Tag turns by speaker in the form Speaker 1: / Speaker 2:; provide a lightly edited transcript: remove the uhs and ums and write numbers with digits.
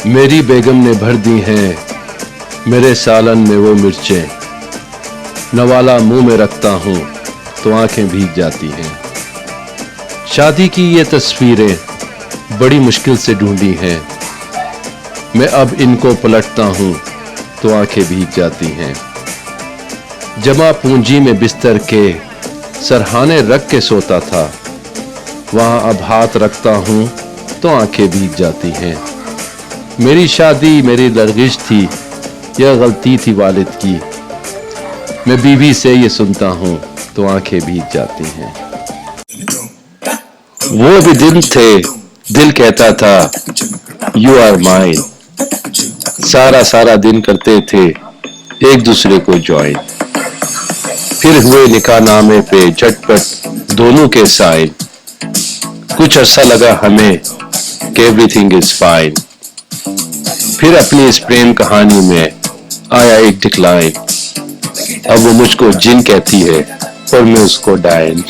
Speaker 1: میری بیگم نے بھر دی ہیں میرے سالن میں وہ مرچیں، نوالا منہ میں رکھتا ہوں تو آنکھیں بھیگ جاتی ہیں۔ شادی کی یہ تصویریں بڑی مشکل سے ڈھونڈی ہیں، میں اب ان کو پلٹتا ہوں تو آنکھیں بھیگ جاتی ہیں۔ جمع پونجی میں بستر کے سرہانے رکھ کے سوتا تھا، وہاں اب ہاتھ رکھتا ہوں تو آنکھیں بھیگ جاتی ہیں۔ میری شادی میری لرزش تھی، یہ غلطی تھی والد کی، میں بیوی سے یہ سنتا ہوں تو آنکھیں بھیگ جاتی ہیں۔ وہ بھی دن تھے دل کہتا تھا یو آر مائن، سارا دن کرتے تھے ایک دوسرے کو جوائن، پھر ہوئے نکاح نامے پہ جھٹ پٹ دونوں کے سائن، کچھ عرصہ لگا ہمیں کہ ایوری تھنگ از فائن، پھر اپنی اس پریم کہانی میں آیا ایک ڈکلائن، اب وہ مجھ کو جن کہتی ہے اور میں اس کو ڈائن۔